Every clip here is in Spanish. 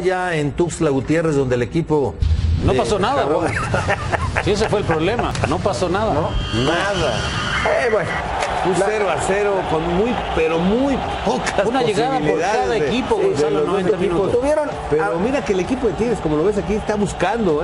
Ya en Tuxtla Gutiérrez, donde el equipo... No pasó nada, Raúl. Sí, ese fue el problema. No pasó nada. ¿No? Nada. Bueno, un 0-0 con pero muy pocas una llegada por cada equipo, Gonzalo, 90 minutos. Pero mira que el equipo de Tigres, como lo ves aquí, está buscando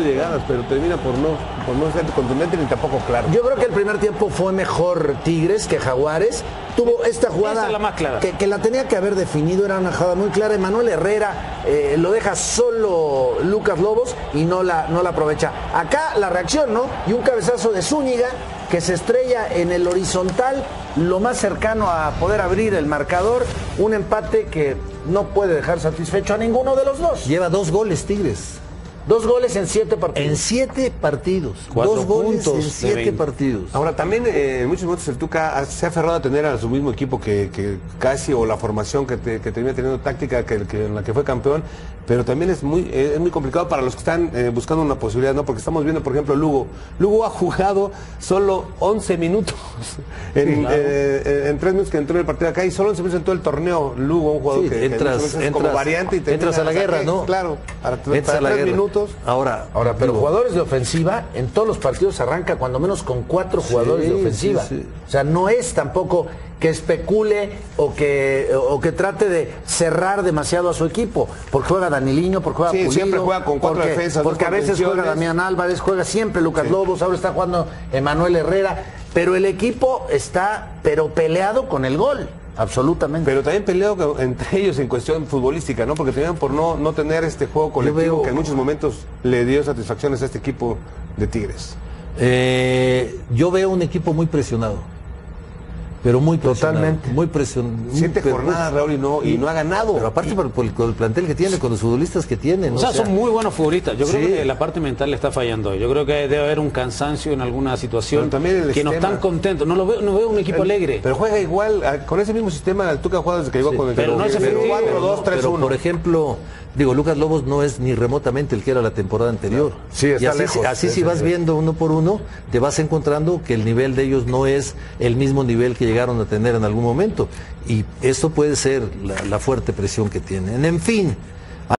llegadas, pero termina por no ser contundente ni tampoco claro. Yo creo que el primer tiempo fue mejor Tigres que Jaguares. Tuvo esta jugada esa es la más clara. Que la tenía que haber definido, era una jugada muy clara. Emanuel Herrera lo deja solo Lucas Lobos y no la aprovecha. Acá la reacción, ¿no? Y un cabezazo de Zúñiga que se estrella en el horizontal, lo más cercano a poder abrir el marcador. Un empate que no puede dejar satisfecho a ninguno de los dos. Lleva 2 goles Tigres. 2 goles en 7 partidos. En 7 partidos. 4 2 goles puntos en 7 partidos. Ahora, también en muchos momentos el Tuca se ha aferrado a tener a su mismo equipo que casi, o la formación que termina teniendo táctica en la que fue campeón, pero también es muy complicado para los que están buscando una posibilidad, ¿no? Porque estamos viendo, por ejemplo, Lugo ha jugado solo 11 minutos en 3 minutos que entró en el partido acá, y solo 11 minutos en todo el torneo. Lugo, un jugador que entras como variante y entras a la guerra, ¿no? Claro, para entras a la 3 guerra. minutos. Ahora, pero jugadores de ofensiva, en todos los partidos arranca cuando menos con 4 jugadores de ofensiva. Sí. O sea, no es tampoco que especule o que trate de cerrar demasiado a su equipo, porque juega Daniliño, porque juega Pulido, siempre juega con 4 defensas, porque a veces juega Damián Álvarez, juega siempre Lucas Lobos, ahora está jugando Emanuel Herrera, pero el equipo está peleado con el gol. Absolutamente. Pero también peleado entre ellos en cuestión futbolística, ¿no? Porque tenían por no tener este juego colectivo que en muchos momentos le dio satisfacciones a este equipo de Tigres. Yo veo un equipo muy presionado. Pero muy presionado. Totalmente. Muy presionado. 7 jornadas, Raúl, y no ha ganado. Pero aparte por el plantel que tiene, con los futbolistas que tiene. ¿no? O sea, son muy buenos futbolistas. Yo creo Sí. que la parte mental le está fallando. Yo creo que debe haber un cansancio en alguna situación, Pero también el que no sistema. están contentos. No veo un equipo alegre. Pero juega igual, con ese mismo sistema. El Tuca juega desde que llegó con el pero no es efectivo. 4-2-3-1. Pero, por ejemplo, Lucas Lobos no es ni remotamente el que era la temporada anterior. Sí, está y así, lejos. así si vas viendo uno por uno, te vas encontrando que el nivel de ellos no es el mismo nivel que llegaron a tener en algún momento. Y eso puede ser la fuerte presión que tienen. En fin,